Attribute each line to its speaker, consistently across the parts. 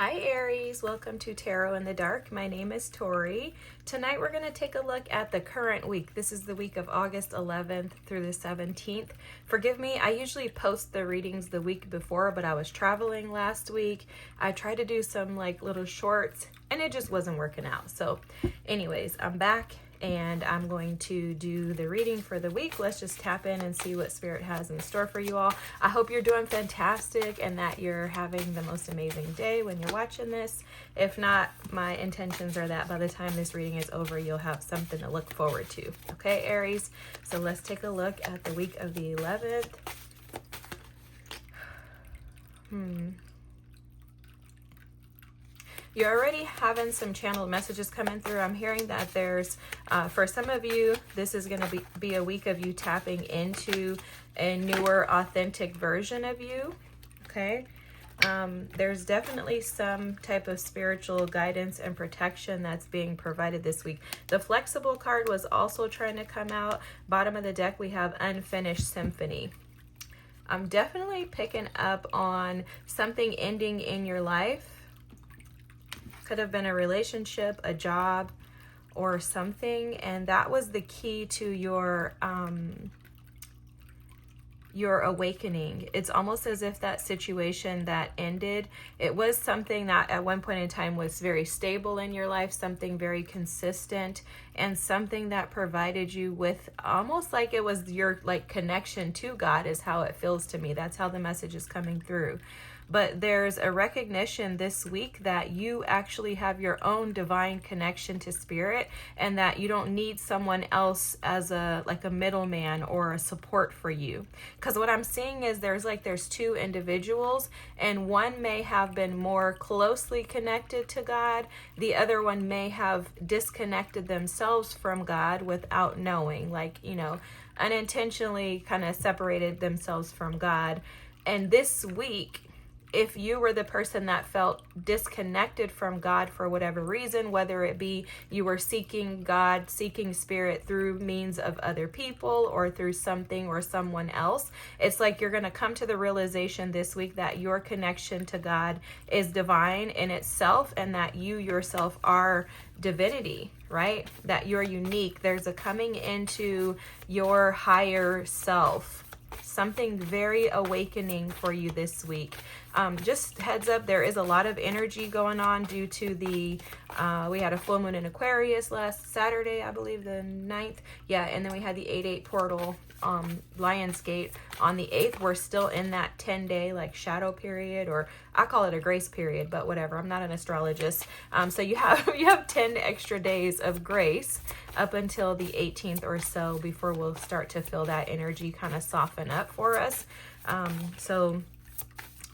Speaker 1: Hi Aries, welcome to Tarot in the Dark. My name is Tori. Tonight we're going to take a look at the current week. This is the week of August 11th through the 17th. Forgive me, I usually post the readings the week before, but I was traveling last week. I tried to do some little shorts and it just wasn't working out. So anyways, I'm back and I'm going to do the reading for the week. Let's just tap in and see what Spirit has in store for you all. I hope you're doing fantastic and that you're having the most amazing day when you're watching this. If not, my intentions are that by the time this reading is over, you'll have something to look forward to. Okay, Aries? So let's take a look at the week of the 11th. You're already having some channeled messages coming through. I'm hearing that there's, for some of you, this is going to be a week of you tapping into a newer, authentic version of you, okay? There's definitely some type of spiritual guidance and protection that's being provided this week. The flexible card was also trying to come out. Bottom of the deck, we have Unfinished Symphony. I'm definitely picking up on something ending in your life. Could have been a relationship, a job, or something, and that was the key to your awakening. It's almost as if that situation that ended, it was something that at one point in time was very stable in your life, something very consistent, and something that provided you with almost like it was your connection to God is how it feels to me. That's how the message is coming through. But there's a recognition this week that you actually have your own divine connection to Spirit and that you don't need someone else as a middleman or a support for you. Because what I'm seeing is there's two individuals and one may have been more closely connected to God. The other one may have disconnected themselves from God without knowing, unintentionally kind of separated themselves from God. And this week, if you were the person that felt disconnected from God for whatever reason, whether it be you were seeking God, seeking Spirit through means of other people or through something or someone else, it's like you're going to come to the realization this week that your connection to God is divine in itself and that you yourself are divinity, right? That you're unique. There's a coming into your higher self. Something very awakening for you this week. Just heads up, there is a lot of energy going on due to the, we had a full moon in Aquarius last Saturday, I believe the 9th. Yeah, and then we had the 8/8 portal, Lionsgate on the 8th. We're still in that 10-day shadow period, or I call it a grace period, but whatever. I'm not an astrologist. So you have 10 extra days of grace up until the 18th or so before we'll start to feel that energy kind of soften up for us. So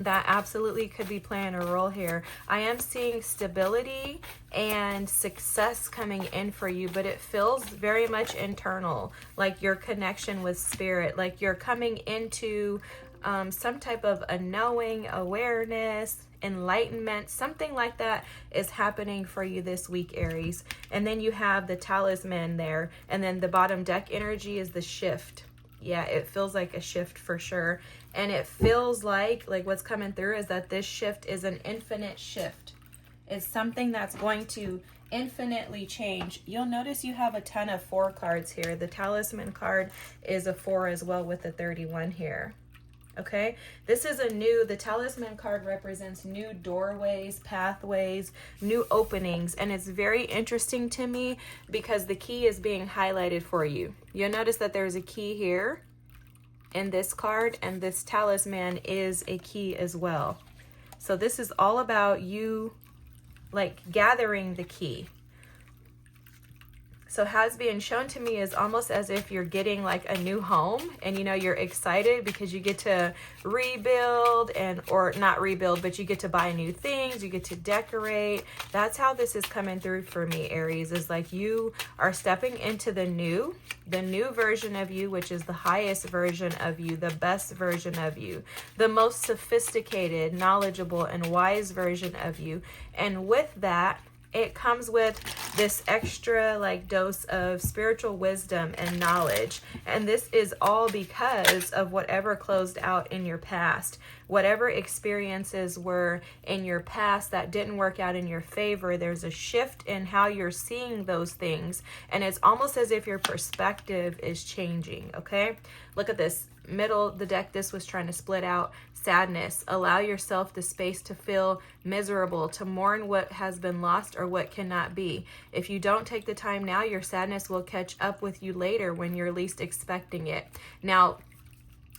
Speaker 1: that absolutely could be playing a role here. I am seeing stability and success coming in for you, but it feels very much internal, like your connection with Spirit, like you're coming into some type of a knowing, awareness, enlightenment, something like that is happening for you this week, Aries. And then you have the talisman there, and then the bottom deck energy is the shift. Yeah, it feels like a shift for sure. And it feels like what's coming through is that this shift is an infinite shift. It's something that's going to infinitely change. You'll notice you have a ton of 4 cards here. The talisman card is a 4 as well with the 31 here. Okay, this is the talisman card represents new doorways, pathways, new openings, and it's very interesting to me because the key is being highlighted for you. You'll notice that there's a key here in this card, and this talisman is a key as well. So this is all about you gathering the key. So how it's being shown to me is almost as if you're getting a new home, and you're excited because you get to rebuild or not rebuild, but you get to buy new things, you get to decorate. That's how this is coming through for me, Aries, is you are stepping into the new version of you, which is the highest version of you, the best version of you, the most sophisticated, knowledgeable, and wise version of you. And with that, it comes with this extra like dose of spiritual wisdom and knowledge. And this is all because of whatever closed out in your past. Whatever experiences were in your past that didn't work out in your favor, there's a shift in how you're seeing those things. And it's almost as if your perspective is changing, okay? Look at this. Middle of the deck, this was trying to split out. Sadness. Allow yourself the space to feel miserable, to mourn what has been lost or what cannot be. If you don't take the time now, your sadness will catch up with you later when you're least expecting it. Now,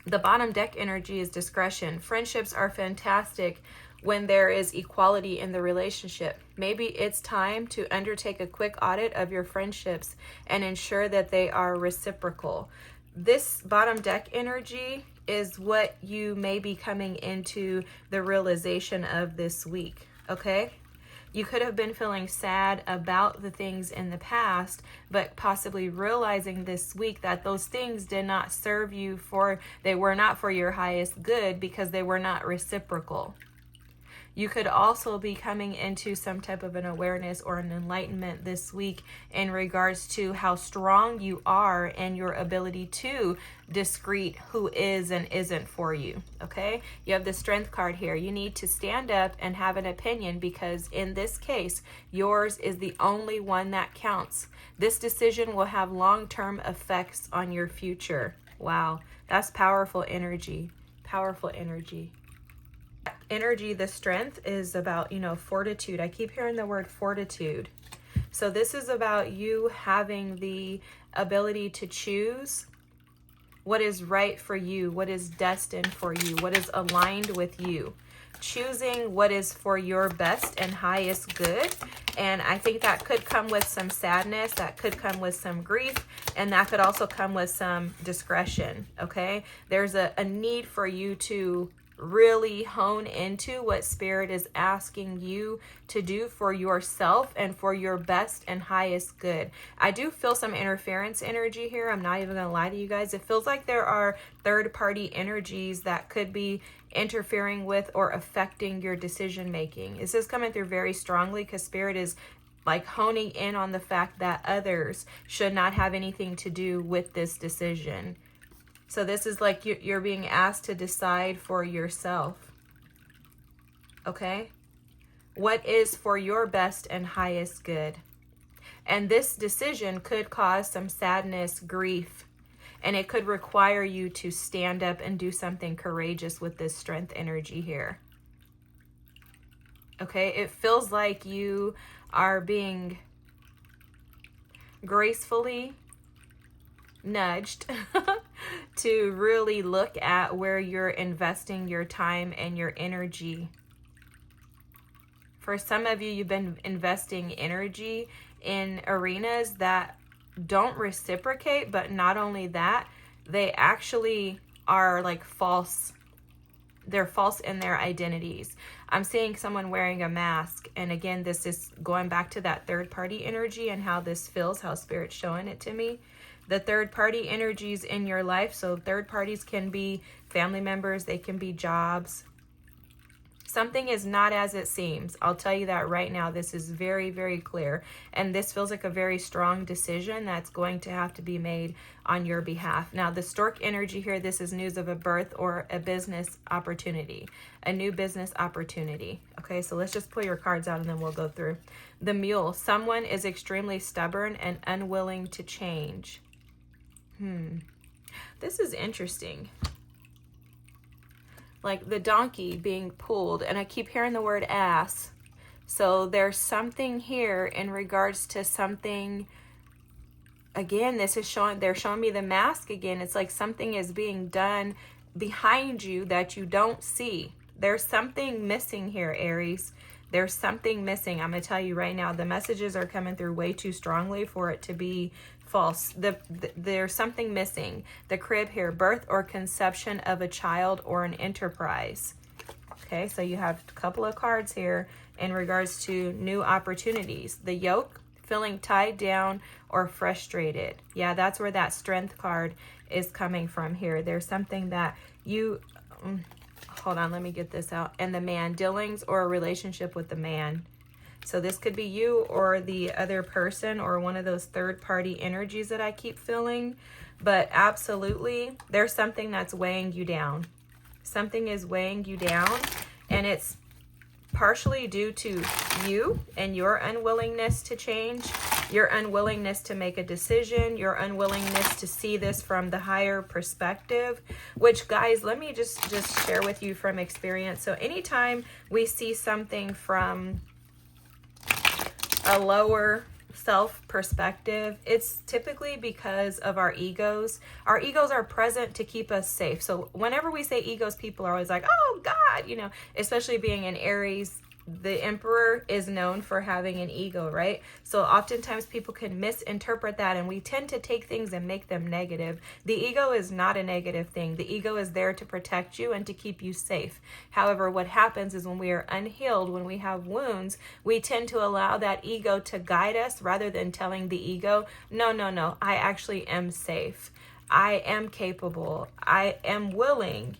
Speaker 1: the bottom deck energy is discretion. Friendships are fantastic when there is equality in the relationship. Maybe it's time to undertake a quick audit of your friendships and ensure that they are reciprocal. This bottom deck energy is what you may be coming into the realization of this week, okay? You could have been feeling sad about the things in the past, but possibly realizing this week that those things did not serve you they were not for your highest good because they were not reciprocal. You could also be coming into some type of an awareness or an enlightenment this week in regards to how strong you are and your ability to discern who is and isn't for you, okay? You have the strength card here. You need to stand up and have an opinion because in this case, yours is the only one that counts. This decision will have long-term effects on your future. Wow, that's powerful energy. Powerful energy. Energy, the strength is about, fortitude. I keep hearing the word fortitude. So this is about you having the ability to choose what is right for you, what is destined for you, what is aligned with you. Choosing what is for your best and highest good. And I think that could come with some sadness, that could come with some grief, and that could also come with some discretion, okay? There's a need for you to really hone into what Spirit is asking you to do for yourself and for your best and highest good. I do feel some interference energy here. I'm not even going to lie to you guys. It feels like there are third-party energies that could be interfering with or affecting your decision making. This is coming through very strongly because Spirit is like honing in on the fact that others should not have anything to do with this decision. So this is like you're being asked to decide for yourself, okay? What is for your best and highest good? And this decision could cause some sadness, grief, and it could require you to stand up and do something courageous with this strength energy here. Okay, it feels like you are being gracefully nudged to really look at where you're investing your time and your energy. For some of you, you've been investing energy in arenas that don't reciprocate, but not only that, they actually are like false. They're false in their identities. I'm seeing someone wearing a mask. And again, this is going back to that third party energy and how this feels, how Spirit's showing it to me. The third party energies in your life. So third parties can be family members. They can be jobs. Something is not as it seems. I'll tell you that right now. This is very, very clear. And this feels like a very strong decision that's going to have to be made on your behalf. Now, the stork energy here, this is news of a birth or a business opportunity, a new business opportunity. Okay, so let's just pull your cards out and then we'll go through. The mule, someone is extremely stubborn and unwilling to change. This is interesting. Like the donkey being pulled, and I keep hearing the word ass. So there's something here in regards to something. Again, this is they're showing me the mask again. It's like something is being done behind you that you don't see. There's something missing here, Aries. There's something missing. I'm going to tell you right now, the messages are coming through way too strongly for it to be false. There's something missing. The crib here, birth or conception of a child or an enterprise. Okay, so you have a couple of cards here in regards to new opportunities. The yoke, feeling tied down or frustrated. Yeah, that's where that strength card is coming from here. There's something that you... hold on, let me get this out. And the man, dealings or a relationship with the man. So this could be you or the other person or one of those third-party energies that I keep feeling. But absolutely, there's something that's weighing you down. Something is weighing you down, and it's partially due to you and your unwillingness to change, your unwillingness to make a decision, your unwillingness to see this from the higher perspective, which, guys, let me just share with you from experience. So anytime we see something from a lower self perspective, it's typically because of our egos. Our egos are present to keep us safe. So whenever we say egos, people are always like, oh God, you know, especially being an Aries, the emperor is known for having an ego, right? So oftentimes people can misinterpret that, and we tend to take things and make them negative. The ego is not a negative thing. The ego is there to protect you and to keep you safe. However, what happens is when we are unhealed, when we have wounds, we tend to allow that ego to guide us rather than telling the ego, no, I actually am safe. I am capable. I am willing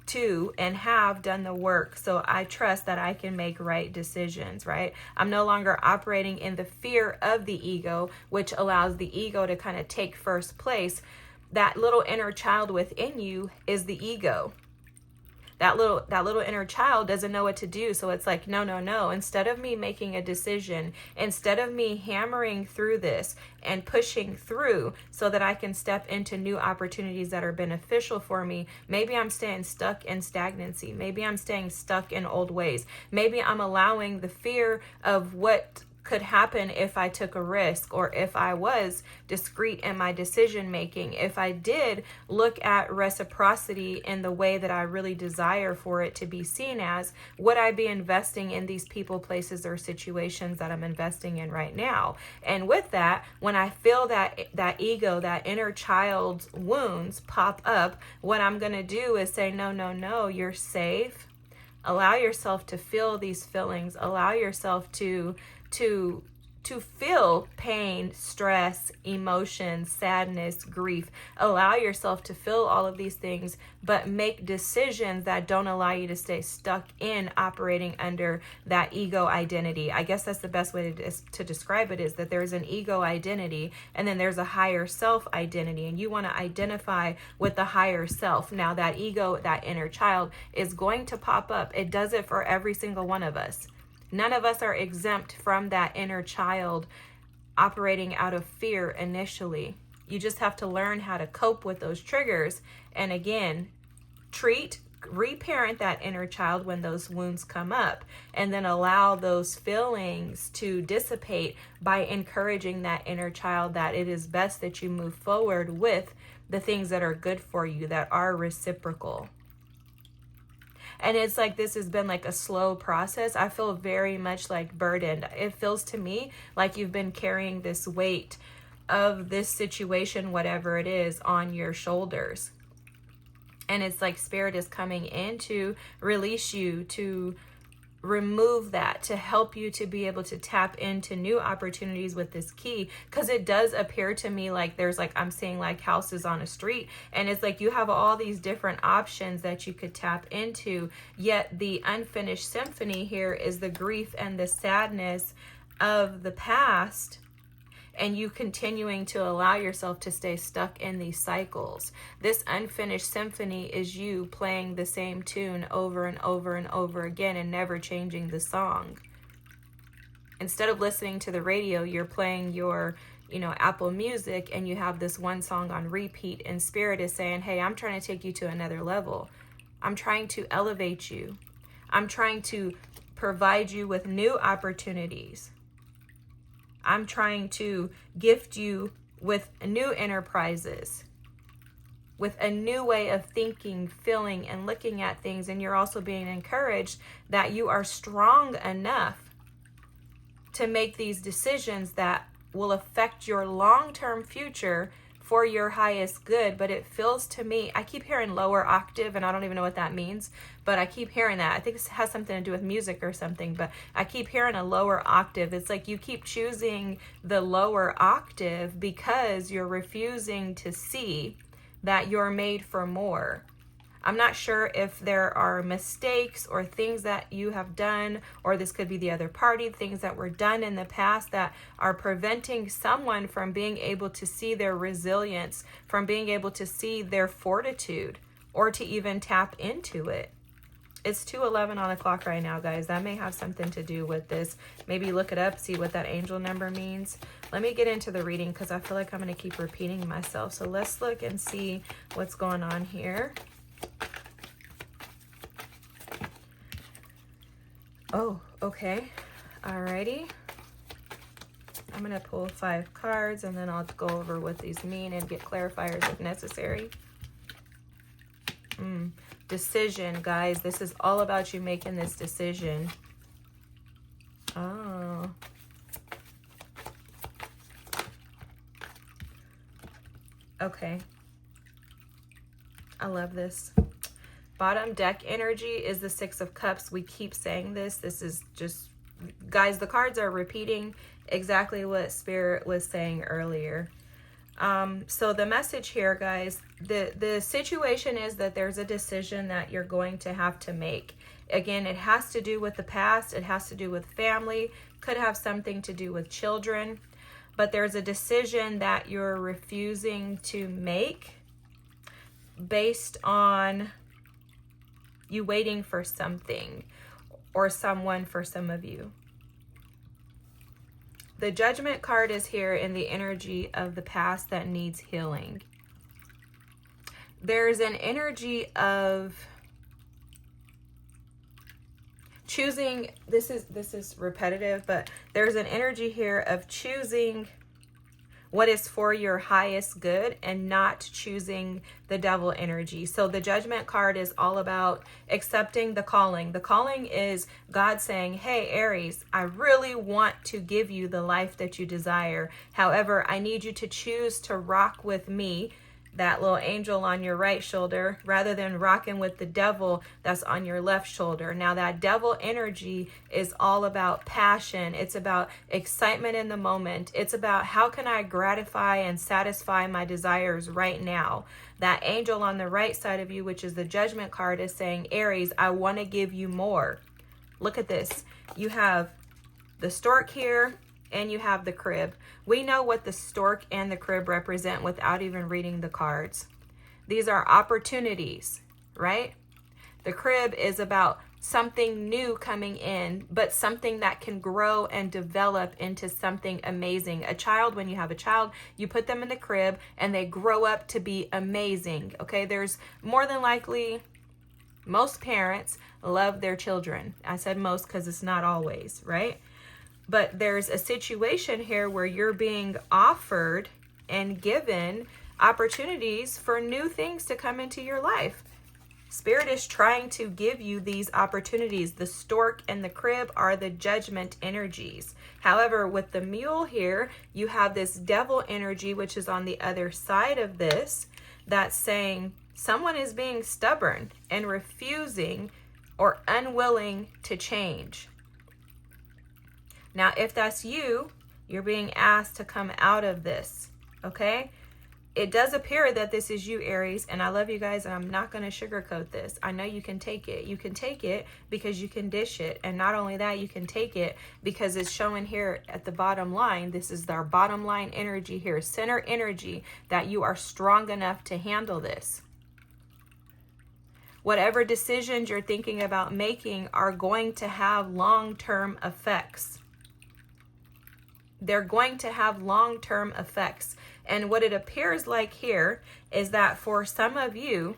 Speaker 1: to and have done the work, so I trust that I can make right decisions, right? I'm no longer operating in the fear of the ego, which allows the ego to kind of take first place. That little inner child within you is the ego. That little inner child doesn't know what to do. So it's like, no. Instead of me making a decision, instead of me hammering through this and pushing through so that I can step into new opportunities that are beneficial for me, maybe I'm staying stuck in stagnancy. Maybe I'm staying stuck in old ways. Maybe I'm allowing the fear of what could happen if I took a risk, or if I was discreet in my decision making, if I did look at reciprocity in the way that I really desire for it to be seen as, would I be investing in these people, places, or situations that I'm investing in right now? And with that, when I feel that ego, that inner child's wounds pop up, what I'm going to do is say, no, you're safe. Allow yourself to feel these feelings. Allow yourself to feel pain, stress, emotion, sadness, grief. Allow yourself to feel all of these things, but make decisions that don't allow you to stay stuck in operating under that ego identity. I guess that's the best way to describe it, is that there's an ego identity and then there's a higher self identity, and you want to identify with the higher self. Now that ego, that inner child, is going to pop up. It does it for every single one of us. None of us are exempt from that inner child operating out of fear initially. You just have to learn how to cope with those triggers. And again, reparent that inner child when those wounds come up, and then allow those feelings to dissipate by encouraging that inner child that it is best that you move forward with the things that are good for you, that are reciprocal. And it's like, this has been like a slow process. I feel very much like burdened. It feels to me like you've been carrying this weight of this situation, whatever it is, on your shoulders. And it's like Spirit is coming in to release you, to remove that, to help you to be able to tap into new opportunities with this key. Because it does appear to me like there's like, I'm seeing like houses on a street, and it's like you have all these different options that you could tap into, yet the unfinished symphony here is the grief and the sadness of the past, and you continuing to allow yourself to stay stuck in these cycles. This unfinished symphony is you playing the same tune over and over and over again and never changing the song. Instead of listening to the radio, you're playing your, Apple Music, and you have this one song on repeat, and Spirit is saying, hey, I'm trying to take you to another level. I'm trying to elevate you. I'm trying to provide you with new opportunities. I'm trying to gift you with new enterprises, with a new way of thinking, feeling, and looking at things. And you're also being encouraged that you are strong enough to make these decisions that will affect your long-term future for your highest good. But it feels to me, I keep hearing lower octave, and I don't even know what that means, but I keep hearing that. I think it has something to do with music or something, but I keep hearing a lower octave. It's like you keep choosing the lower octave because you're refusing to see that you're made for more. I'm not sure if there are mistakes or things that you have done, or this could be the other party, things that were done in the past that are preventing someone from being able to see their resilience, from being able to see their fortitude, or to even tap into it. It's 2:11 on the clock right now, guys. That may have something to do with this. Maybe look it up, see what that angel number means. Let me get into the reading because I feel like I'm going to keep repeating myself. So let's look and see what's going on here. Oh, okay. Alrighty. I'm going to pull 5 cards and then I'll go over what these mean and get clarifiers if necessary. Decision, guys. This is all about you making this decision. Oh. Okay. I love this. Bottom deck energy is the 6 of Cups. We keep saying this. This is just, guys, the cards are repeating exactly what Spirit was saying earlier. So the message here, guys, the situation is that there's a decision that you're going to have to make. Again, it has to do with the past. It has to do with family. Could have something to do with children. But there's a decision that you're refusing to make based on you waiting for something or someone for some of you. The Judgment card is here in the energy of the past that needs healing. There's an energy of choosing, this is repetitive, but there's an energy here of choosing what is for your highest good and not choosing the devil energy. So the Judgment card is all about accepting the calling. The calling is God saying, hey, Aries, I really want to give you the life that you desire. However, I need you to choose to rock with me, that little angel on your right shoulder, rather than rocking with the devil that's on your left shoulder. Now that devil energy is all about passion. It's about excitement in the moment. It's about how can I gratify and satisfy my desires right now. That angel on the right side of you, which is the Judgment card, is saying, Aries, I want to give you more. Look at this. You have the stork here, and you have the crib. We know what the stork and the crib represent without even reading the cards. These are opportunities, right? The crib is about something new coming in, but something that can grow and develop into something amazing. A child, when you have a child, you put them in the crib and they grow up to be amazing, okay? There's more than likely, most parents love their children. I said most because it's not always, right? But there's a situation here where you're being offered and given opportunities for new things to come into your life. Spirit is trying to give you these opportunities. The stork and the crib are the Judgment energies. However, with the mule here, you have this devil energy, which is on the other side of this, that's saying someone is being stubborn and refusing or unwilling to change. Now, if that's you, you're being asked to come out of this, okay? It does appear that this is you, Aries, and I love you guys, and I'm not going to sugarcoat this. I know you can take it. You can take it because you can dish it, and not only that, you can take it because it's showing here at the bottom line. This is our bottom line energy here, center energy, that you are strong enough to handle this. Whatever decisions you're thinking about making are going to have long-term effects. They're going to have long-term effects. And what it appears like here is that for some of you,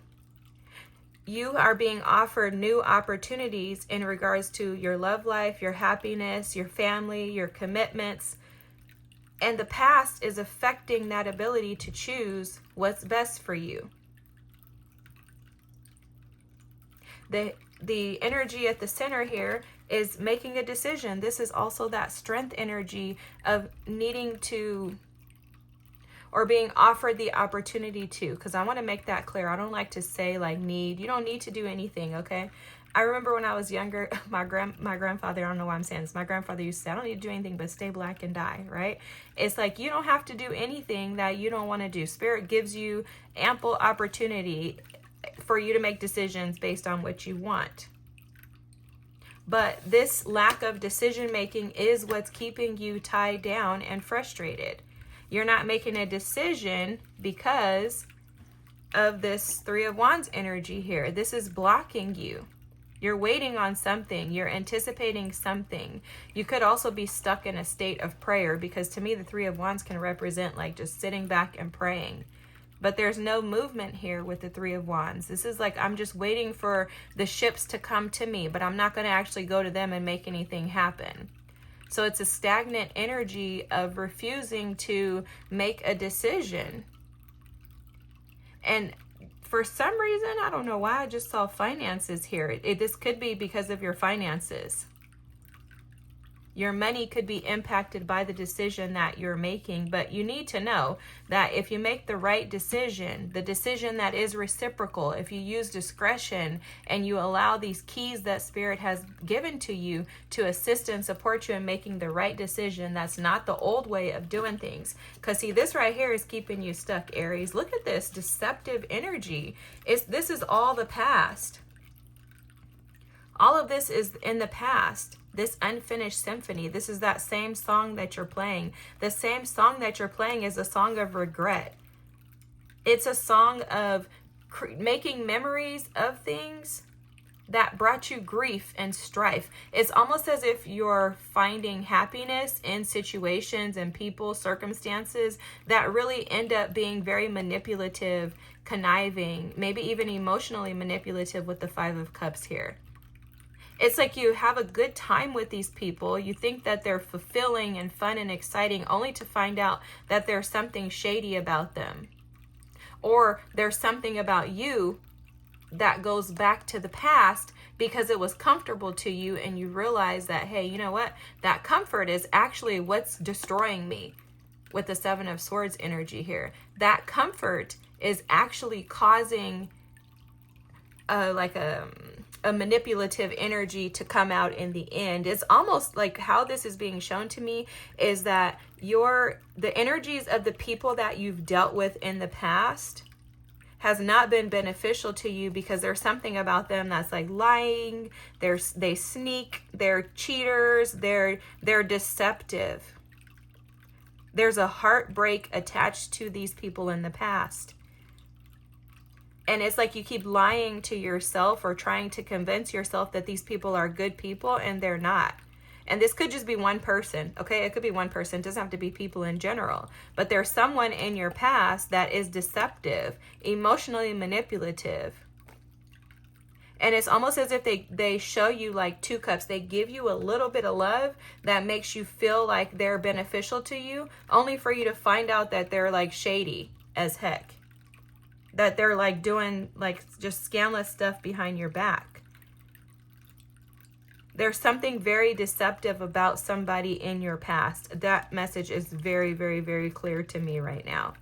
Speaker 1: you are being offered new opportunities in regards to your love life, your happiness, your family, your commitments. And the past is affecting that ability to choose what's best for you. The energy at the center here is making a decision. This is also that strength energy of needing to, or being offered the opportunity to, because I want to make that clear. I don't like to say like need. You don't need to do anything, okay? I remember when I was younger, my grandfather, I don't know why I'm saying this, my grandfather used to say, I don't need to do anything but stay black and die, right? It's like you don't have to do anything that you don't want to do. Spirit gives you ample opportunity. for you to make decisions based on what you want. But this lack of decision making is what's keeping you tied down and frustrated. You're not making a decision because of this Three of Wands energy here. This is blocking you. You're waiting on something. You're anticipating something. You could also be stuck in a state of prayer, because to me, the Three of Wands can represent like just sitting back and praying. But there's no movement here with the Three of Wands. This is like, I'm just waiting for the ships to come to me, but I'm not going to actually go to them and make anything happen. So it's a stagnant energy of refusing to make a decision. And for some reason, I don't know why, I just saw finances here. This could be because of your finances. Your money could be impacted by the decision that you're making, but you need to know that if you make the right decision, the decision that is reciprocal, if you use discretion and you allow these keys that Spirit has given to you to assist and support you in making the right decision, that's not the old way of doing things. Because see, this right here is keeping you stuck, Aries. Look at this deceptive energy. This is all the past. All of this is in the past. This unfinished symphony. This is that same song that you're playing. The same song that you're playing is a song of regret. It's a song of making memories of things that brought you grief and strife. It's almost as if you're finding happiness in situations and people, circumstances that really end up being very manipulative, conniving, maybe even emotionally manipulative with the Five of Cups here. It's like you have a good time with these people. You think that they're fulfilling and fun and exciting, only to find out that there's something shady about them. Or there's something about you that goes back to the past because it was comfortable to you, and you realize that, hey, you know what? That comfort is actually what's destroying me with the Seven of Swords energy here. That comfort is actually causing a manipulative energy to come out in the end. It's almost like how this is being shown to me is that the energies of the people that you've dealt with in the past has not been beneficial to you, because there's something about them that's like lying, they sneak, they're cheaters, they're deceptive. There's a heartbreak attached to these people in the past. And it's like you keep lying to yourself or trying to convince yourself that these people are good people, and they're not. And this could just be one person, okay? It could be one person. It doesn't have to be people in general. But there's someone in your past that is deceptive, emotionally manipulative. And it's almost as if they show you like two cups. They give you a little bit of love that makes you feel like they're beneficial to you, only for you to find out that they're like shady as heck. That they're like doing like just scandalous stuff behind your back. There's something very deceptive about somebody in your past. That message is very, very, very clear to me right now.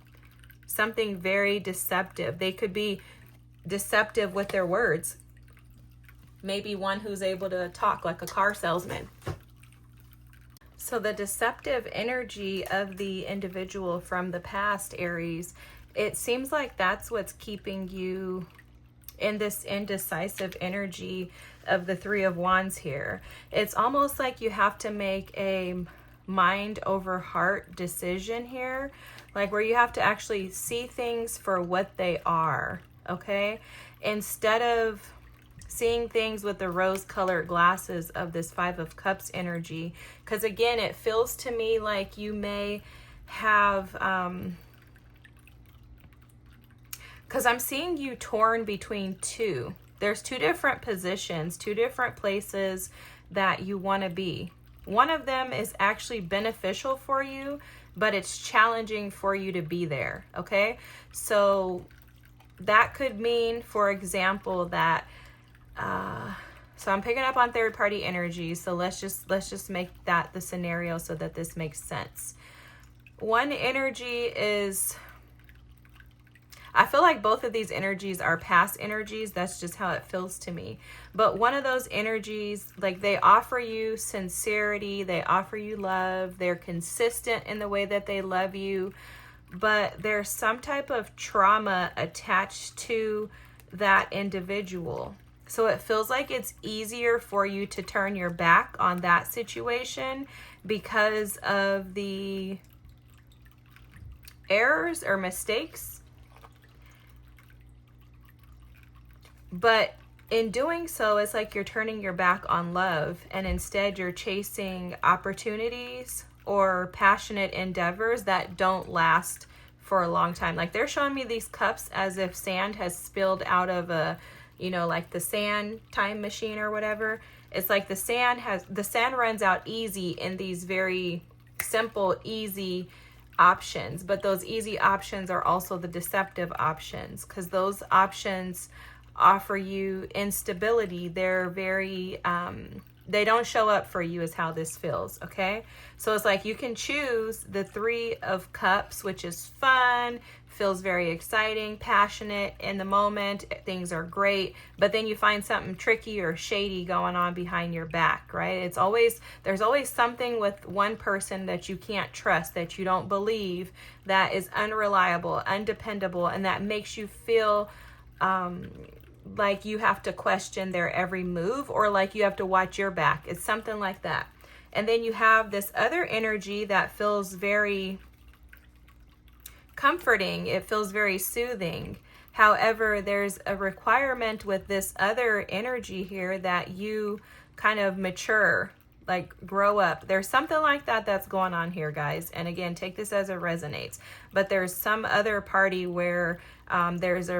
Speaker 1: Something very deceptive. They could be deceptive with their words. Maybe one who's able to talk like a car salesman. So the deceptive energy of the individual from the past, Aries, it seems like that's what's keeping you in this indecisive energy of the Three of Wands here. It's almost like you have to make a mind over heart decision here, like where you have to actually see things for what they are, okay? Instead of seeing things with the rose-colored glasses of this Five of Cups energy. Because again, it feels to me like you may have... because I'm seeing you torn between two. There's two different positions, two different places that you want to be. One of them is actually beneficial for you, but it's challenging for you to be there, okay? So that could mean, for example, that, so I'm picking up on third party energy. So let's just make that the scenario so that this makes sense. One energy is... I feel like both of these energies are past energies. That's just how it feels to me. But one of those energies, like they offer you sincerity, they offer you love, they're consistent in the way that they love you, but there's some type of trauma attached to that individual. So it feels like it's easier for you to turn your back on that situation because of the errors or mistakes. But in doing so, it's like you're turning your back on love, and instead you're chasing opportunities or passionate endeavors that don't last for a long time. Like, they're showing me these cups as if sand has spilled out of a, you know, like the sand time machine or whatever. It's like the sand runs out easy in these very simple, easy options. But those easy options are also the deceptive options, because those options offer you instability. They're very, they don't show up for you, is how this feels, okay? So it's like you can choose the 3 of Cups, which is fun, feels very exciting, passionate in the moment, things are great, but then you find something tricky or shady going on behind your back, right? There's always something with one person that you can't trust, that you don't believe, that is unreliable, undependable, and that makes you feel like you have to question their every move, or like you have to watch your back. It's something like that. And then you have this other energy that feels very comforting. It feels very soothing. However, there's a requirement with this other energy here that you kind of mature, like grow up. There's something like that that's going on here, guys. And again, take this as it resonates. But there's some other party where there's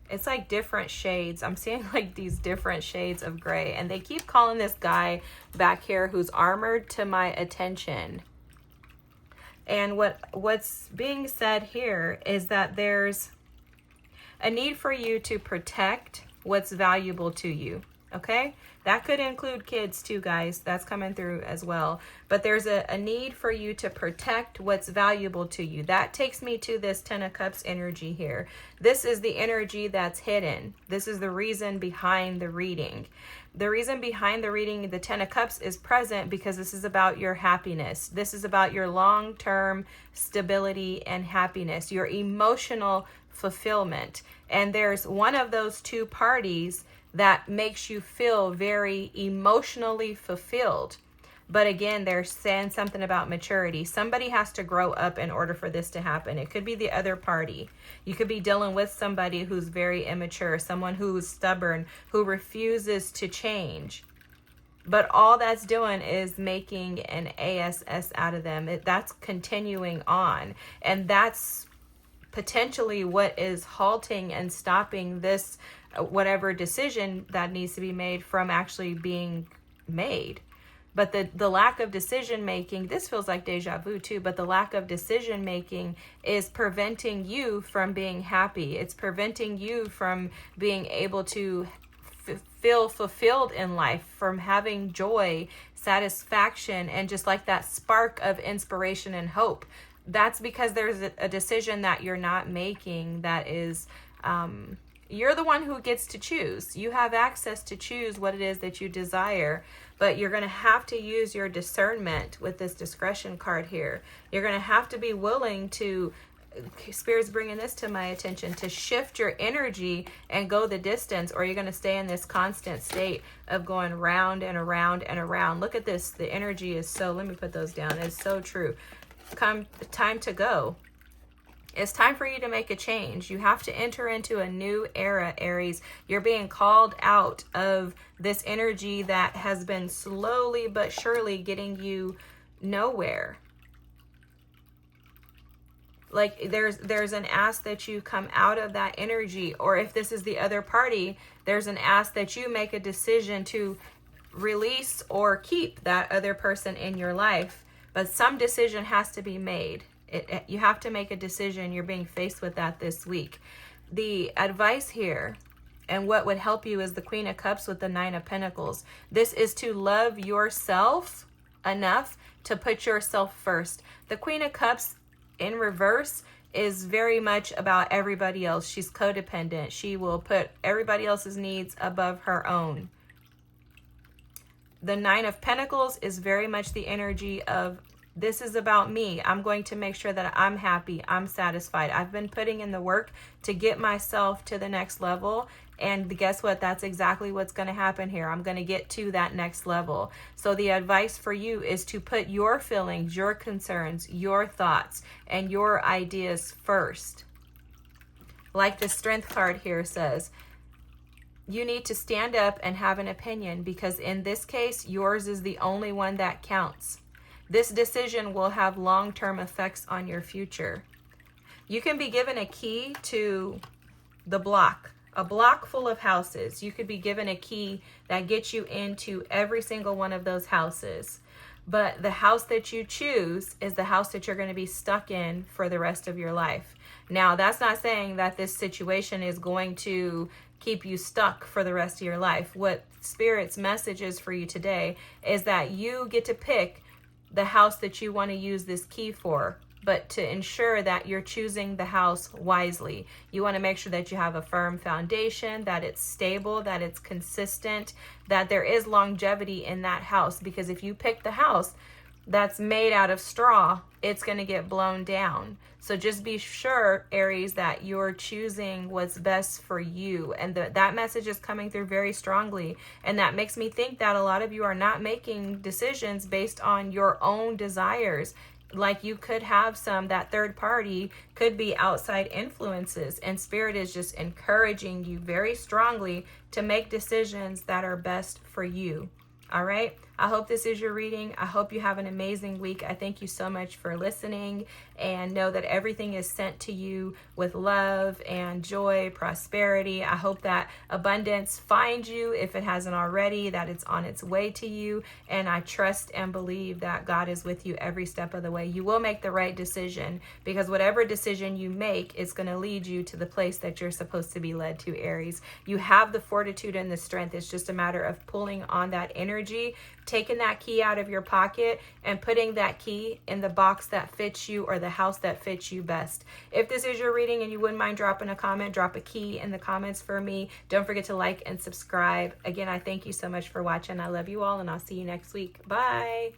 Speaker 1: it's like different shades. I'm seeing like these different shades of gray, and they keep calling this guy back here who's armored to my attention. And what's being said here is that there's a need for you to protect what's valuable to you, okay? That could include kids too, guys. That's coming through as well. But there's a need for you to protect what's valuable to you. That takes me to this 10 of Cups energy here. This is the energy that's hidden. This is the reason behind the reading. The reason behind the reading, the 10 of Cups, is present because this is about your happiness. This is about your long-term stability and happiness, your emotional fulfillment. And there's one of those 2 parties that makes you feel very emotionally fulfilled. But again, they're saying something about maturity. Somebody has to grow up in order for this to happen. It could be the other party. You could be dealing with somebody who's very immature, someone who's stubborn, who refuses to change. But all that's doing is making an ASS out of them. That's continuing on. And that's potentially what is halting and stopping this whatever decision that needs to be made from actually being made. But the lack of decision making, this feels like deja vu too, but the lack of decision making is preventing you from being happy. It's preventing you from being able to feel fulfilled in life, from having joy, satisfaction, and just like that spark of inspiration and hope. That's because there's a decision that you're not making that is, you're the one who gets to choose. You have access to choose what it is that you desire, but you're going to have to use your discernment with this discretion card here. You're going to have to be willing to, Spirit's bringing this to my attention, to shift your energy and go the distance, or you're going to stay in this constant state of going round and around and around. Look at this. The energy is so, let me put those down. It's so true. Time to go. It's time for you to make a change. You have to enter into a new era, Aries. You're being called out of this energy that has been slowly but surely getting you nowhere. Like there's an ask that you come out of that energy, or if this is the other party, there's an ask that you make a decision to release or keep that other person in your life. But some decision has to be made. You have to make a decision. You're being faced with that this week. The advice here and what would help you is the Queen of Cups with the 9 of Pentacles. This is to love yourself enough to put yourself first. The Queen of Cups in reverse is very much about everybody else. She's codependent. She will put everybody else's needs above her own. The 9 of Pentacles is very much the energy of This is about me. I'm going to make sure that I'm happy, I'm satisfied. I've been putting in the work to get myself to the next level. And guess what? That's exactly what's going to happen here. I'm going to get to that next level. So the advice for you is to put your feelings, your concerns, your thoughts, and your ideas first. Like the strength card here says, you need to stand up and have an opinion, because in this case, yours is the only one that counts. This decision will have long-term effects on your future. You can be given a key to the block, a block full of houses. You could be given a key that gets you into every single one of those houses. But the house that you choose is the house that you're going to be stuck in for the rest of your life. Now, that's not saying that this situation is going to keep you stuck for the rest of your life. What Spirit's message is for you today is that you get to pick the house that you want to use this key for, but to ensure that you're choosing the house wisely. You want to make sure that you have a firm foundation, that it's stable, that it's consistent, that there is longevity in that house. Because if you pick the house that's made out of straw, it's going to get blown down. So just be sure, Aries, that you're choosing what's best for you. And that message is coming through very strongly. And that makes me think that a lot of you are not making decisions based on your own desires. Like you could have that third party could be outside influences, and Spirit is just encouraging you very strongly to make decisions that are best for you. All right. I hope this is your reading. I hope you have an amazing week. I thank you so much for listening, and know that everything is sent to you with love and joy, prosperity. I hope that abundance finds you if it hasn't already, that it's on its way to you. And I trust and believe that God is with you every step of the way. You will make the right decision, because whatever decision you make is going to lead you to the place that you're supposed to be led to, Aries. You have the fortitude and the strength. It's just a matter of pulling on that energy, taking that key out of your pocket and putting that key in the box that fits you, or the house that fits you best. If this is your reading and you wouldn't mind dropping a comment, drop a key in the comments for me. Don't forget to like and subscribe. Again, I thank you so much for watching. I love you all, and I'll see you next week. Bye.